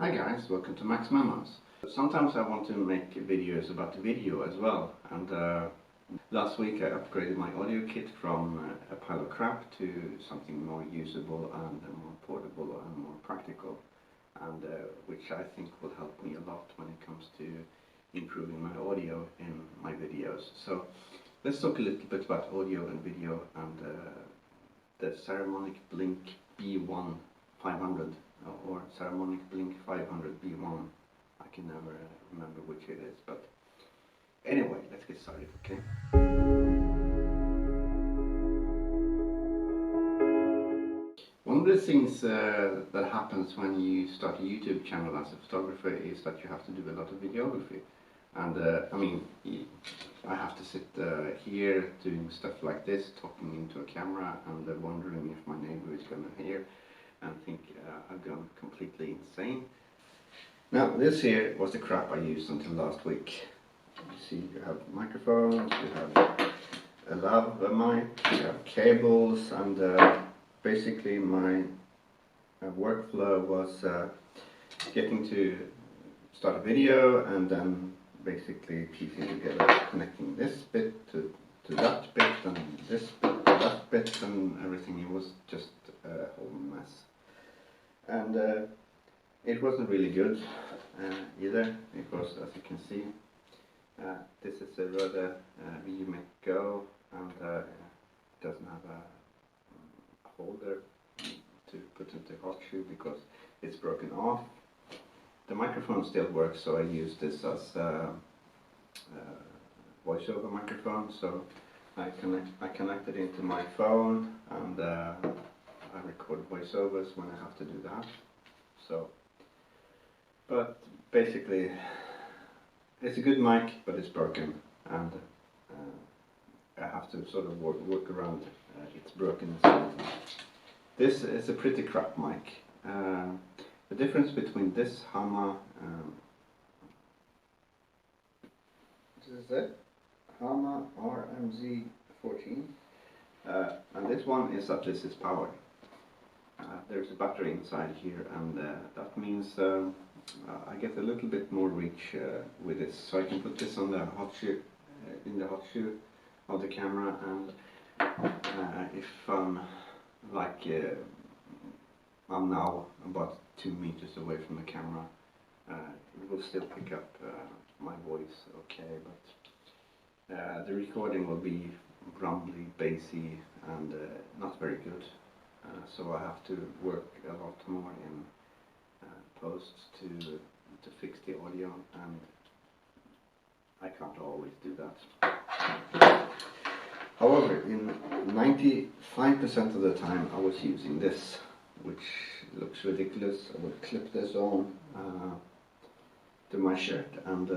Hi guys, welcome to Max Memos. Sometimes I want to make videos about the video as well, and last week I upgraded my audio kit from a pile of crap to something more usable and more portable and more practical, and which I think will help me a lot when it comes to improving my audio in my videos. So let's talk a little bit about audio and video and the Saramonic Blink B1 500 or Saramonic Blink 500 B1. I can never remember which it is, but anyway, let's get started, okay? One of the things that happens when you start a YouTube channel as a photographer is that you have to do a lot of videography. And I mean, I have to sit here doing stuff like this, talking into a camera and wondering if my neighbor is going to hear and think I've gone completely insane. Now, this here was the crap I used until last week. You see, you have microphones, you have a lav mic, you have cables, and basically my workflow was getting to start a video and then basically piecing together, connecting this bit to that bit and this bit to that bit and everything. It was just a whole mess. And it wasn't really good either, because as you can see, this is a Röde Wireless Go, and it doesn't have a holder to put into hot shoe because it's broken off. The microphone still works, so I use this as a voiceover microphone. So I connect it into my phone, and I record voiceovers when I have to do that. So, but basically, it's a good mic, but it's broken, and I have to sort of work around its brokenness. This is a pretty crap mic. The difference between this Hama, this is it, Hama RMZ14, and this one is that this is powered. There's a battery inside here, and that means I get a little bit more reach with this. So I can put this on the hot shoe, in the hot shoe of the camera, and if I'm like I'm now about 2 meters away from the camera, it will still pick up my voice okay, but the recording will be grumbly, bassy, and not very good. So I have to work a lot more in post to fix the audio, and I can't always do that. However, in 95% of the time I was using this, which looks ridiculous. I would clip this on to my shirt and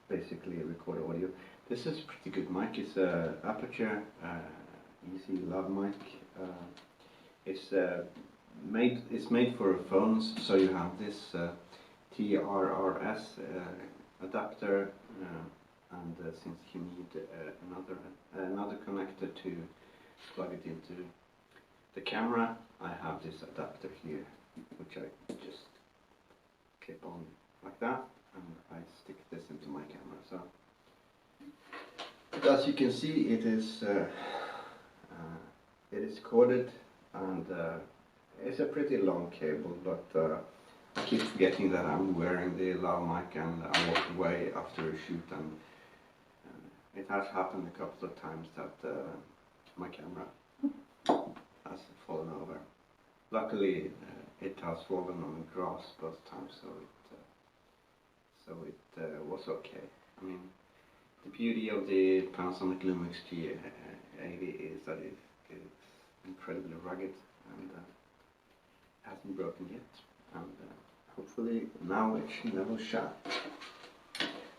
basically record audio. This is a pretty good mic. It's a Aperture easy lav mic. It's made for phones, so you have this TRRS adapter, and since you need another connector to plug it into the camera, I have this adapter here, which I just clip on like that, and I stick this into my camera. So, but as you can see, it is corded, and it's a pretty long cable, but I keep forgetting that I'm wearing the lav mic, and I walk away after a shoot, and it has happened a couple of times that my camera has fallen over. Luckily, it has fallen on the grass both times, so it was okay. I mean, the beauty of the Panasonic Lumix G80 is that it's incredibly rugged and hasn't broken yet, and hopefully now it never shall.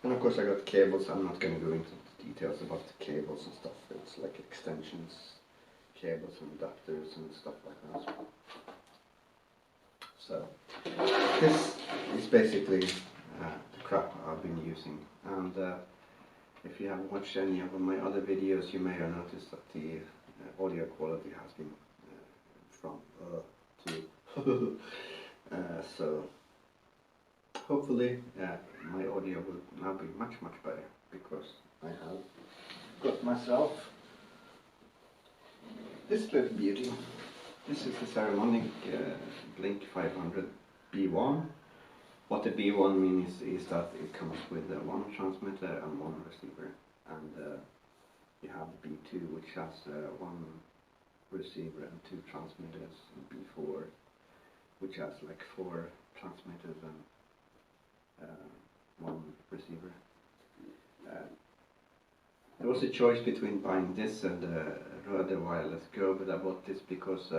And of course I got cables. I'm not going to go into the details about the cables and stuff. It's like extensions, cables and adapters and stuff like that. So this is basically the crap I've been using, and if you haven't watched any of my other videos, you may have noticed that the audio quality has been from to so hopefully my audio will now be much better, because I have got myself this little beauty. This is the Saramonic Blink 500 B1. What the B1 means is that it comes with one transmitter and one receiver, and you have the B2, which has one receiver and two transmitters, and B4, which has like 4 transmitters and one receiver. There was a choice between buying this and the Röde Wireless Go, but I bought this because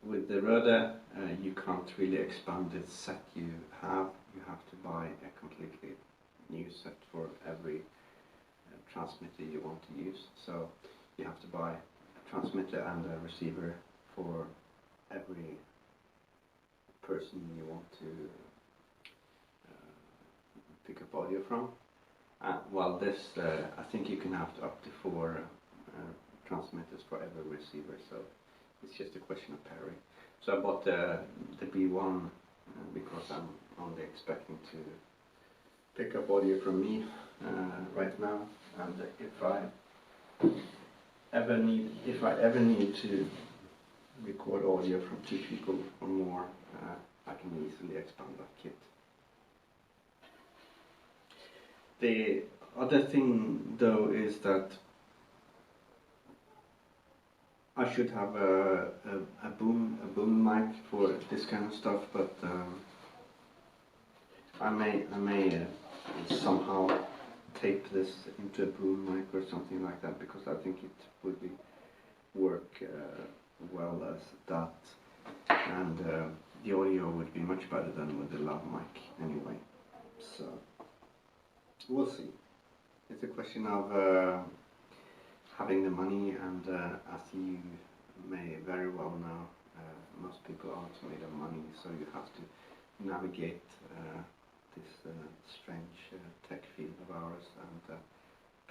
with the Röde you can't really expand the set you have. You have to buy a completely new set for every transmitter you want to use. So you have to buy a transmitter and a receiver for every person you want to pick up audio from. While this, I think you can have up to 4 transmitters for every receiver, so it's just a question of pairing. So I bought the B1 because I'm only expecting to pick up audio from me right now, and if I ever need to record audio from 2 people or more, I can easily expand that kit. The other thing though is that I should have a boom mic for this kind of stuff, but I may somehow tape this into a boom mic or something like that, because I think it would work well as that, and the audio would be much better than with the lav mic anyway. So we'll see. It's a question of having the money, and as you may very well know, most people aren't made of money, so you have to navigate this strange tech field of ours, and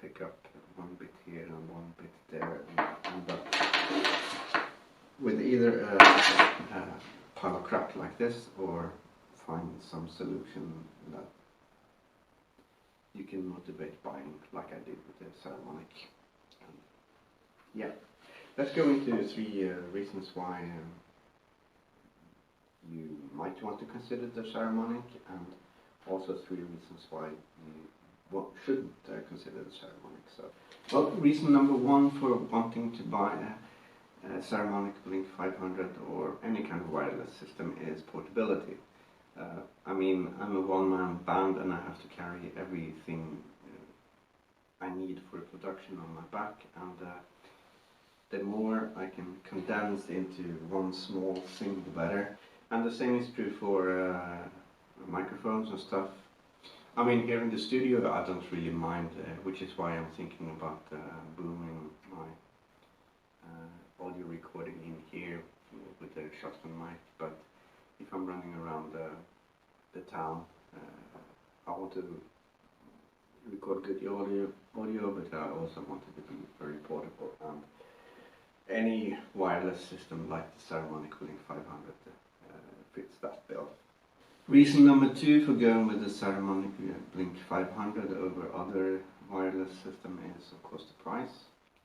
pick up one bit here and one bit there, and end up with either a pile of crap like this, or find some solution that you can motivate buying, like I did with the Saramonic. Yeah, let's go into 3 reasons why you might want to consider the Saramonic, and also 3 reasons why you shouldn't consider the Saramonic. So, well, reason number 1 for wanting to buy a Saramonic Blink 500 or any kind of wireless system is portability. I mean, I'm a one-man band and I have to carry everything I need for production on my back, and the more I can condense into one small thing, the better. And the same is true for microphones and stuff. I mean, here in the studio I don't really mind, which is why I'm thinking about booming my audio recording in here with a shotgun mic. But if I'm running around the town, I want to record good audio, but I also want it to be very portable, and any wireless system like the Saramonic Blink 500 fits that bill. Reason number 2 for going with the Saramonic Blink 500 over other wireless system is, of course, the price.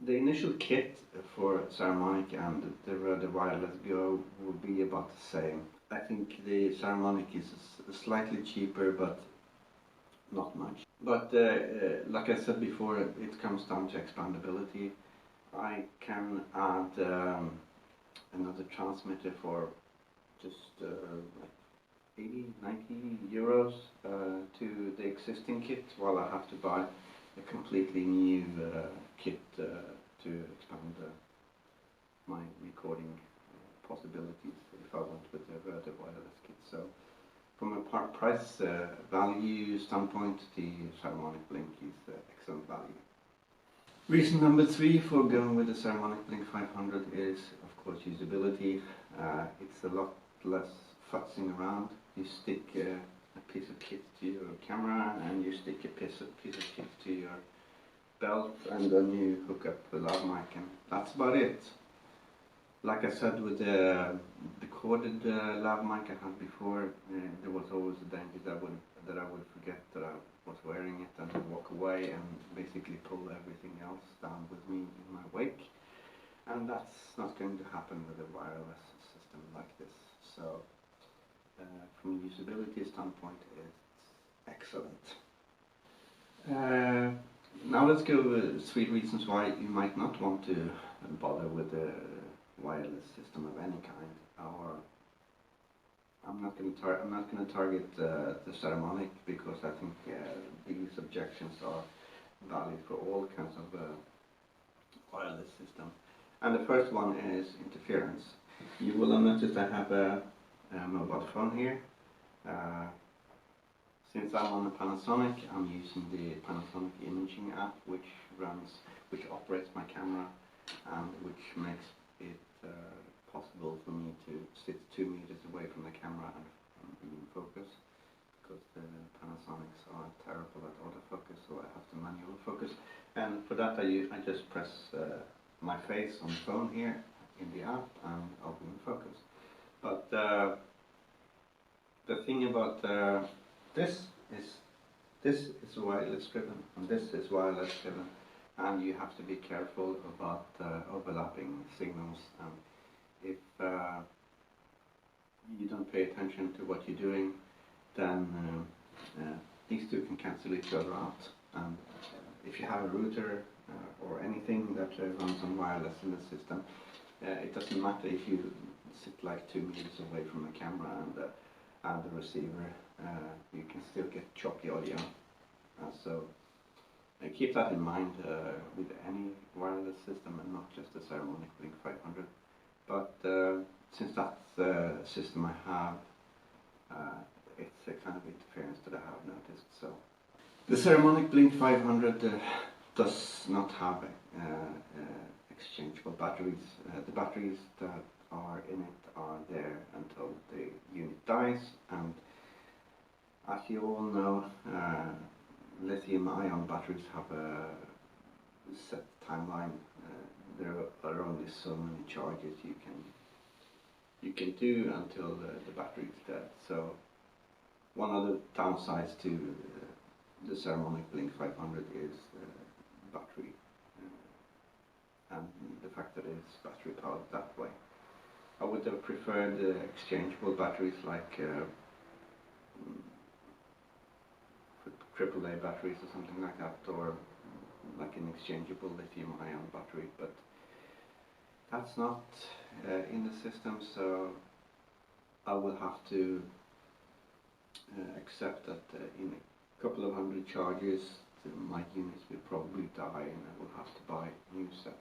The initial kit for Saramonic and the Röde Wireless Go will be about the same. I think the Saramonic is slightly cheaper, but not much. But like I said before, it comes down to expandability. I can add another transmitter for just like 80, 90 euros to the existing kit, while I have to buy a completely new kit to expand my recording possibilities if I want with the Röde Wireless kit. So from a price value standpoint, the Saramonic Blink is excellent value. Reason number 3 for going with the Saramonic Blink 500 is, of course, usability. It's a lot less futzing around. You stick a piece of kit to your camera, and you stick a piece of kit to your belt, and then you hook up the lav mic, and that's about it. Like I said, with the corded lav mic I had before, there was always a changes that I would forget that I was wearing it and walk away and basically pull everything else down with me in my wake. And that's not going to happen with a wireless system like this. So from a usability standpoint, it's excellent. Now let's go with 3 reasons why you might not want to bother with a wireless system of any kind. Or I'm not going to target the Saramonic, because I think these objections are valid for all kinds of wireless system. And the first one is interference. You will have noticed I have a mobile phone here. Since I'm on the Panasonic, I'm using the Panasonic imaging app, which operates my camera, and which makes it possible for me to sit 2 meters away from the camera and be in focus, because the Panasonics are terrible at autofocus, so I have to manual focus. And for that I just press my face on the phone here in the app, and I'll be in focus. But the thing about this is wireless driven, and this is wireless driven, and you have to be careful about overlapping signals. And if you don't pay attention to what you're doing, then these two can cancel each other out. And if you have a router or anything that runs on wireless in the system, it doesn't matter if you sit like 2 meters away from the camera and the receiver, you can still get choppy audio. So keep that in mind with any wireless system, and not just the Saramonic Blink 500. But since that's the system I have, it's a kind of interference that I have noticed. So the Saramonic Blink 500 does not have exchangeable batteries. The batteries that are in it are there until the unit dies, and as you all know, lithium-ion batteries have a set timeline. There are only so many charges you can do until the battery is dead. So one of the downsides to the Saramonic Blink 500 is battery, and the fact that it's battery powered that way. I would have preferred exchangeable batteries like AAA batteries or something like that, or like an exchangeable lithium-ion battery, but that's not in the system, so I will have to accept that in a couple of hundred charges my units will probably die, and I will have to buy a new set.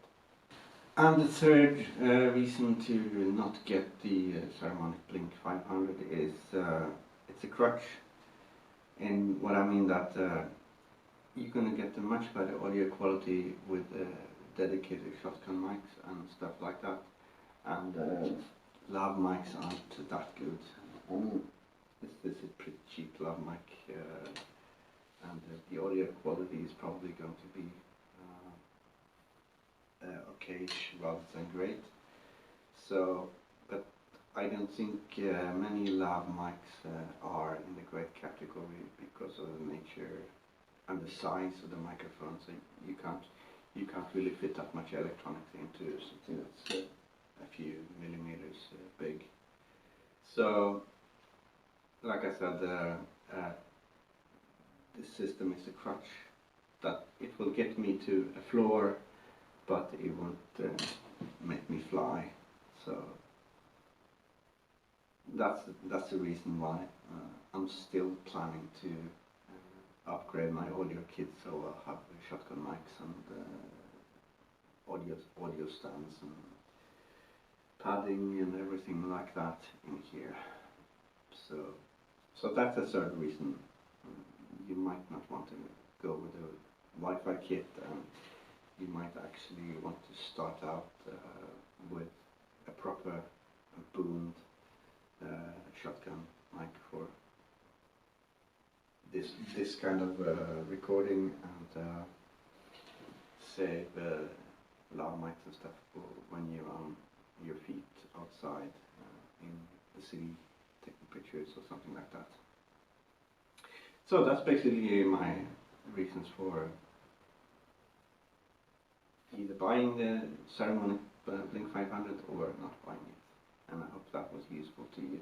And the third reason to not get the Saramonic Blink 500 is it's a crutch. And what I mean that you're going to get a much better audio quality with dedicated shotgun mics and stuff like that. And lav mics aren't that good. I mean, this is pretty cheap lav mic, and the audio quality is probably going to be okay-ish rather than great. So, but I don't think many lav mics are in the great category because of the nature and the size of the microphone. So you can't really fit that much electronics into something that's a few millimeters big. So, like I said, this system is a crutch that it will get me to a floor, but it won't make me fly. So that's the reason why I'm still planning to upgrade my audio kit, so I'll have shotgun mics and audio stands and padding and everything like that in here. So that's the third reason you might not want to go with a Wi-Fi kit, and you might actually want to start out with a proper boomed shotgun mic for this kind of recording, and save lav mics and stuff for when you're on your feet outside in the city taking pictures or something like that. So that's basically my reasons for either buying the Saramonic Blink 500 or not buying it. And I hope that was useful to you.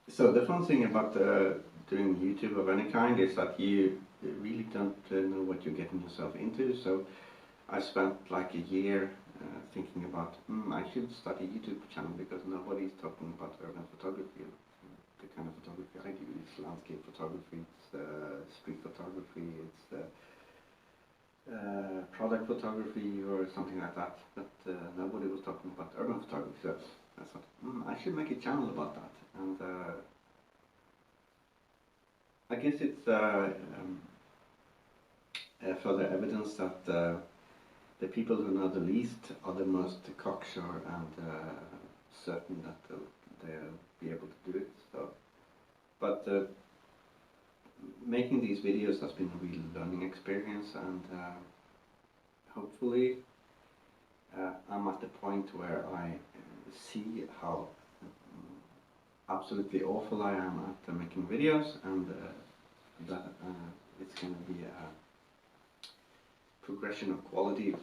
So the fun thing about doing YouTube of any kind is that you really don't know what you're getting yourself into. So I spent like a year thinking about, I should start a YouTube channel because nobody's talking about urban photography. The kind of photography I do is landscape photography, it's street photography, it's product photography or something like that. But nobody was talking about urban photography. So I thought, I should make a channel about that. And I guess it's further evidence that the people who know the least are the most cocksure and certain that they'll be able to do it. So, but making these videos has been a real learning experience, and hopefully I'm at the point where I see how absolutely awful I am at making videos, and that it's going to be a progression of quality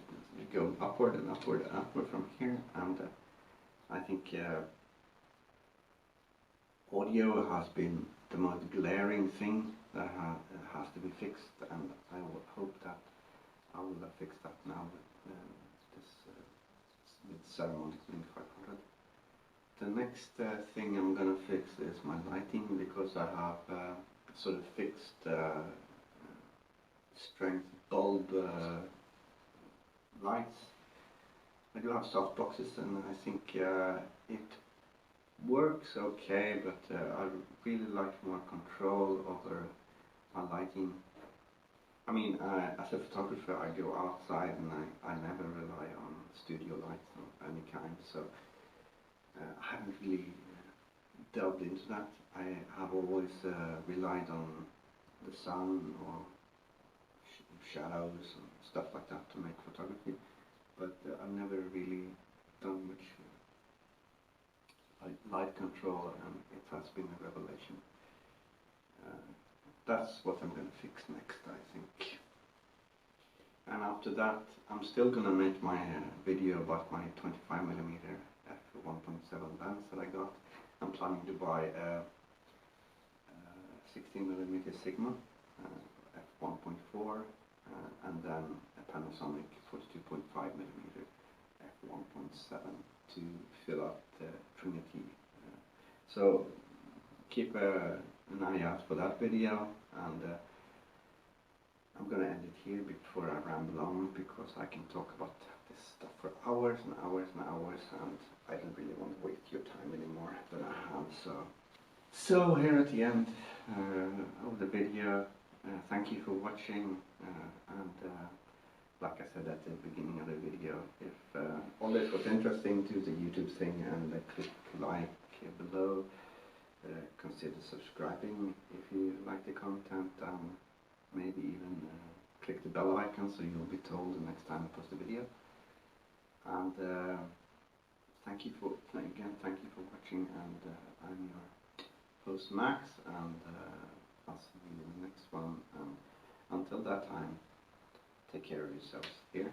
going upward and upward and upward from here. And I think audio has been the most glaring thing that has to be fixed, and I will hope that I will fix that now with Saramonic Blink 500. The next thing I'm going to fix is my lighting, because I have sort of fixed strength bulb lights. I do have soft boxes, and I think it works okay, but I really like more control over my lighting. I mean, as a photographer, I go outside and I never rely on studio lights of any kind, so I haven't really delved into that. I have always relied on the sun or shadows and stuff like that to make photography, but I've never really done much light control, and it has been a revelation. That's what I'm going to fix next, I think. And after that, I'm still going to make my video about my 25mm f1.7 lens that I got. I'm planning to buy a 16mm Sigma f1.4 and then a Panasonic 42.5mm f1.7 to fill up the Trinity. So keep an eye out for that video, and I'm going to end it here before I ramble on, because I can talk about this stuff for hours and hours and hours, and I don't really want to waste your time anymore than I have. So here at the end of the video, thank you for watching, and like I said at the beginning of the video, if all this was interesting to the YouTube thing, and click like below, consider subscribing if you like the content, maybe even click the bell icon so you'll be told the next time I post a video. And thank you for watching, and I'm your host Max, and I'll see you in the next one, and until that time, take care of yourselves here